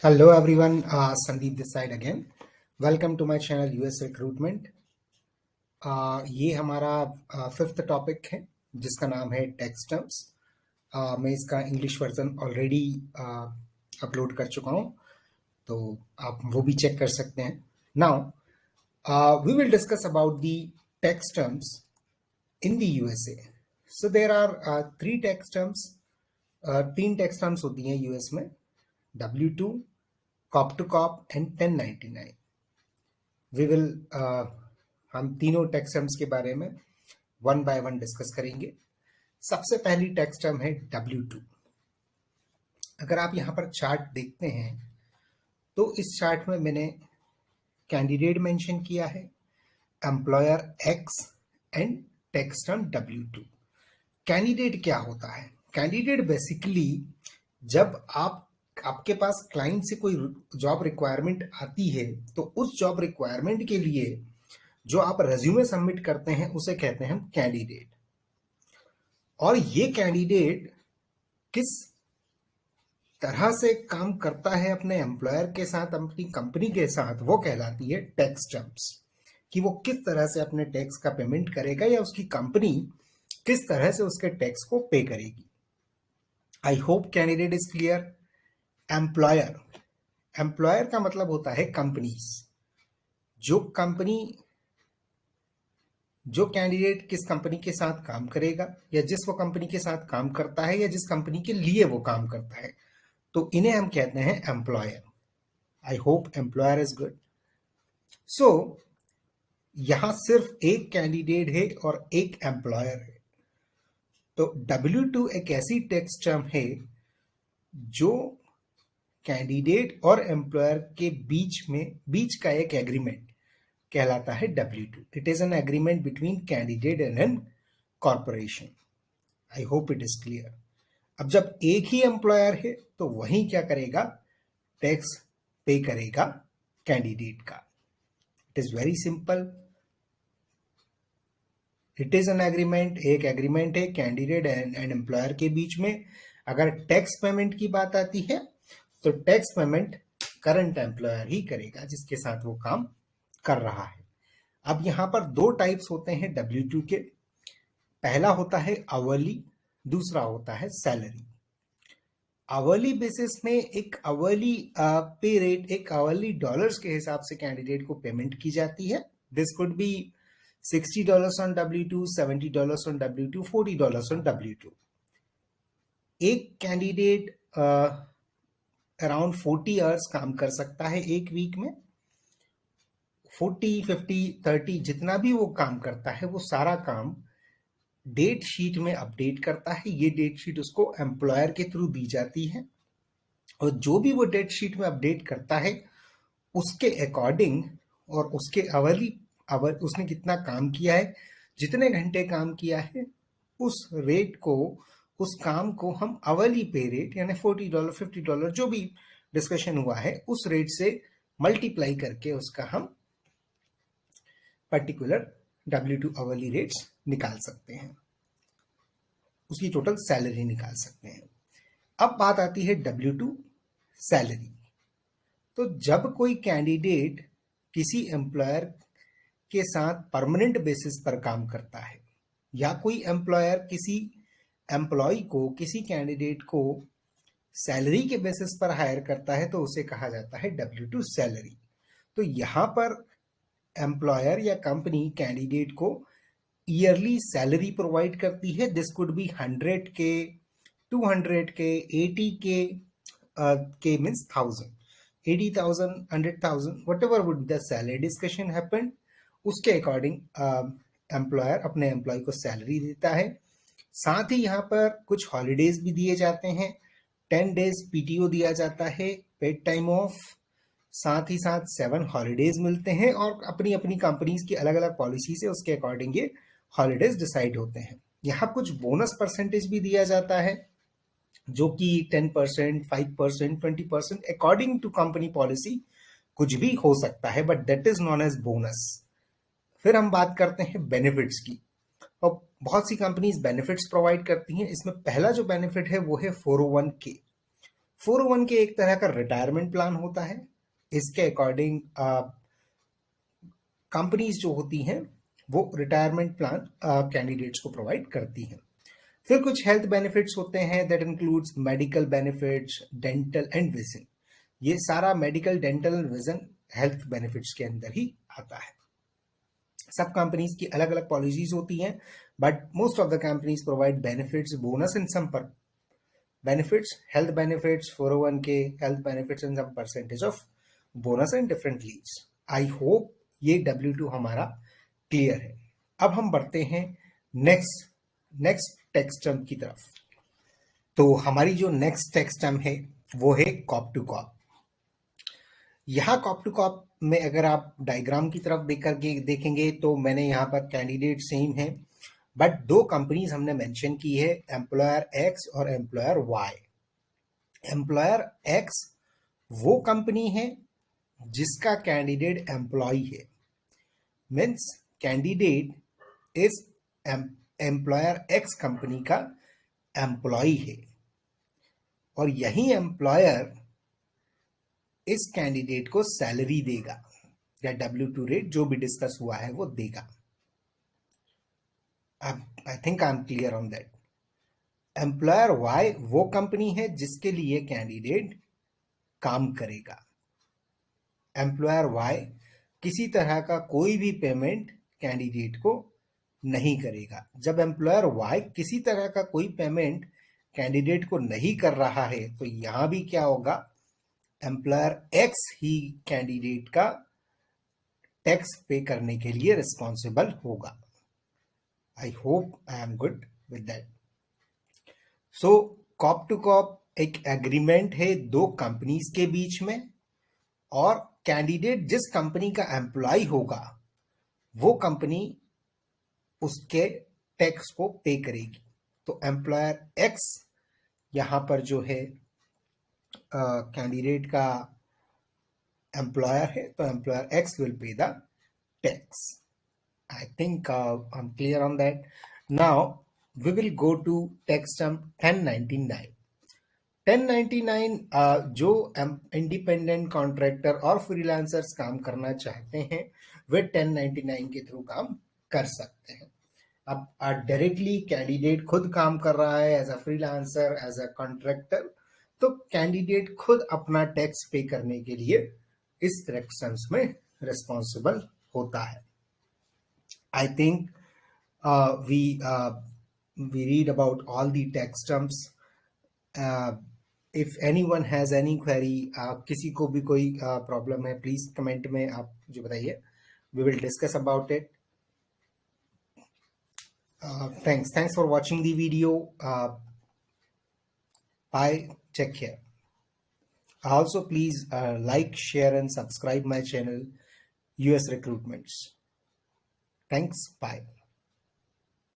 Hello everyone, Sandeep this side again. Welcome to my channel US Recruitment. ये हमारा fifth topic है जिसका नाम है टैक्स टर्म्स. मैं इसका इंग्लिश वर्जन ऑलरेडी अपलोड कर चुका हूँ, तो आप वो भी चेक कर सकते हैं. Now we will discuss about the tax terms in the USA. So there are three tax terms. तीन टैक्स टर्म्स होती हैं यूएस में: W2, corp to corp and 1099. We will हम तीनों टैक्स टर्म्स के बारे में वन बाय वन डिस्कस करेंगे. सबसे पहली टैक्स टर्म है W2. अगर आप यहाँ पर चार्ट देखते हैं तो इस चार्ट में मैंने कैंडिडेट मेंशन किया है, employer x and tax term W2. Candidate क्या होता है? कैंडिडेट बेसिकली जब आपके पास क्लाइंट से कोई जॉब रिक्वायरमेंट आती है तो उस जॉब रिक्वायरमेंट के लिए जो आप रेज्यूमे सबमिट करते हैं उसे कहते हैं हम कैंडिडेट. और ये कैंडिडेट किस तरह से काम करता है अपने एम्प्लॉयर के साथ, अपनी कंपनी के साथ, वो कहलाती है टैक्स टर्म्स. कि वो किस तरह से अपने टैक्स का पेमेंट करेगा या उसकी कंपनी किस तरह से उसके टैक्स को पे करेगी. I hope candidate is clear. Employer, employer का मतलब होता है कंपनीज. जो कैंडिडेट किस कंपनी के साथ काम करेगा या जिस वो कंपनी के साथ काम करता है या जिस कंपनी के लिए वो काम करता है, तो इन्हें हम कहते हैं employer. I hope employer is good. So यहां सिर्फ एक कैंडिडेट है और एक एम्प्लॉयर है. तो W2 एक ऐसी टैक्स टर्म है जो कैंडिडेट और एम्प्लॉयर के बीच का एक एग्रीमेंट कहलाता है W2. It is an agreement between candidate and an corporation. I hope it is clear. अब जब एक ही एम्प्लॉयर है तो वही क्या करेगा? टैक्स पे करेगा कैंडिडेट का. It is very simple. It is an agreement. एक एग्रीमेंट है कैंडिडेट एंड एम्प्लॉयर के बीच में. अगर टैक्स पेमेंट की बात आती है तो टैक्स पेमेंट करंट एम्प्लॉयर ही करेगा जिसके साथ वो काम कर रहा है. अब यहां पर दो टाइप्स होते हैं W2 के. पहला होता है आवरली, दूसरा होता है सैलरी. आवरली बेसिस में एक आवरली पे रेट, एक आवरली डॉलर्स के हिसाब से कैंडिडेट को पेमेंट की जाती है. This could be $60 on W2, $70 on W2, $40 on W2. एक कैंडिडेट अराउंड 40 आवर्स काम कर सकता है एक वीक में. 40, 50, 30 जितना भी वो काम करता है वो सारा काम डेट शीट में अपडेट करता है. ये डेट शीट उसको एम्प्लॉयर के थ्रू दी जाती है और जो भी वो डेट शीट में अपडेट करता है उसके अकॉर्डिंग और उसके उसने कितना काम किया है, जितने घंटे काम किया है, उस रेट को, उस काम को हम आवरली पे रेट यानी $40, $50 जो भी डिस्कशन हुआ है उस रेट से मल्टीप्लाई करके उसका हम पर्टिकुलर W2 आवरली रेट्स निकाल सकते हैं, उसकी टोटल सैलरी निकाल सकते हैं. अब बात आती है W2 सैलरी. तो जब कोई कैंडिडेट किसी एम्प्लॉयर के साथ परमानेंट बेसिस पर काम करता है या कोई एम्प्लॉयर किसी एम्प्लॉय को, किसी कैंडिडेट को सैलरी के बेसिस पर हायर करता है तो उसे कहा जाता है W2 सैलरी. तो यहां पर एम्प्लॉयर या कंपनी कैंडिडेट को ईयरली सैलरी प्रोवाइड करती है. This could be 100K, 200K, 80K, K means 1000, 80,000, 100,000, whatever would be the salary discussion happened, उसके अकॉर्डिंग एम्प्लॉयर अपने एम्प्लॉय को सैलरी देता है. साथ ही यहाँ पर कुछ हॉलीडेज भी दिए जाते हैं. 10 days PTO दिया जाता है, पेड टाइम ऑफ. साथ ही साथ 7 हॉलीडेज मिलते हैं और अपनी अपनी कंपनीज की अलग अलग पॉलिसी से उसके अकॉर्डिंग ये हॉलीडेज डिसाइड होते हैं. यहाँ कुछ बोनस परसेंटेज भी दिया जाता है जो कि 10%, 5%, 20% अकॉर्डिंग टू कंपनी पॉलिसी कुछ भी हो सकता है, but that is known as bonus. फिर हम बात करते हैं बेनिफिट्स की. और बहुत सी कंपनीज बेनिफिट्स प्रोवाइड करती हैं. इसमें पहला जो बेनिफिट है वो है 401K. 401k एक तरह का रिटायरमेंट प्लान होता है। इसके अकॉर्डिंग कंपनीज जो होती हैं वो रिटायरमेंट प्लान कैंडिडेट्स को प्रोवाइड करती हैं। फिर कुछ हेल्थ बेनिफिट्स होते हैं, that includes medical benefits, dental and vision. ये सारा medical, dental and vision health benefits के अंदर ही आता है। सब कंपनीज की अलग अलग पॉलिसीज होती हैं, but most of the companies provide benefits, bonus in some पर benefits, health benefits, 401k, health benefits and some percentage of bonus and different leaves. I hope ये W2 हमारा क्लियर है। अब हम बढ़ते हैं नेक्स्ट टैक्स टर्म की तरफ। तो हमारी जो नेक्स्ट टैक्स टर्म है वो है कॉप टू कॉप। यहाँ कॉप टू कॉप में अगर आप डायग्राम की तरफ देखेंगे तो मैंने यहाँ पर कैंडिडेट सेम है, बट दो कंपनीज हमने मेंशन की है, एम्प्लॉयर एक्स और एम्प्लॉयर वाई। एम्प्लॉयर एक्स वो कंपनी है जिसका कैंडिडेट एम्प्लॉय है, मीन्स कैंडिडेट इस एम्प्लॉयर एक्स कंपनी का एम्प्लॉय है, और यही एम्प्लॉयर इस कैंडिडेट को सैलरी देगा या W2 रेट जो भी डिस्कस हुआ है वो देगा। I think I am clear on that. Employer Y वो कंपनी है जिसके लिए कैंडिडेट काम करेगा। एम्प्लॉयर वाई किसी तरह का कोई भी पेमेंट कैंडिडेट को नहीं करेगा। जब एम्प्लॉयर वाई किसी तरह का कोई पेमेंट कैंडिडेट को नहीं कर रहा है तो यहां भी क्या होगा, एम्प्लॉयर एक्स ही कैंडिडेट का टैक्स पे करने के लिए रिस्पॉन्सिबल होगा। I hope I am good with that. So corp to corp एक एग्रीमेंट है दो कंपनीज के बीच में, और कैंडिडेट जिस कंपनी का एम्प्लॉय होगा वो कंपनी उसके टैक्स को पे करेगी। तो एम्प्लॉयर एक्स यहां पर जो है कैंडिडेट का एम्प्लॉयर है, तो employer X will pay the tax. I think I am clear on that. Now we will go to tax term 1099। 1099 जो इंडिपेंडेंट कॉन्ट्रैक्टर और फ्रीलांसर्स काम करना चाहते हैं वे 1099 के थ्रू काम कर सकते हैं। अब डायरेक्टली कैंडिडेट खुद काम कर रहा है as a freelancer, as a contractor, तो कैंडिडेट खुद अपना टैक्स पे करने के लिए इस सेक्शंस में रिस्पॉन्सिबल होता है। I think we read about all the tax terms. If anyone has any query, किसी को भी कोई प्रॉब्लम है, प्लीज कमेंट में आप जो बताइए, we will discuss about it. Thanks for watching the video. Bye, take care. Also please like, share and subscribe my channel US Recruitments. Thanks, bye.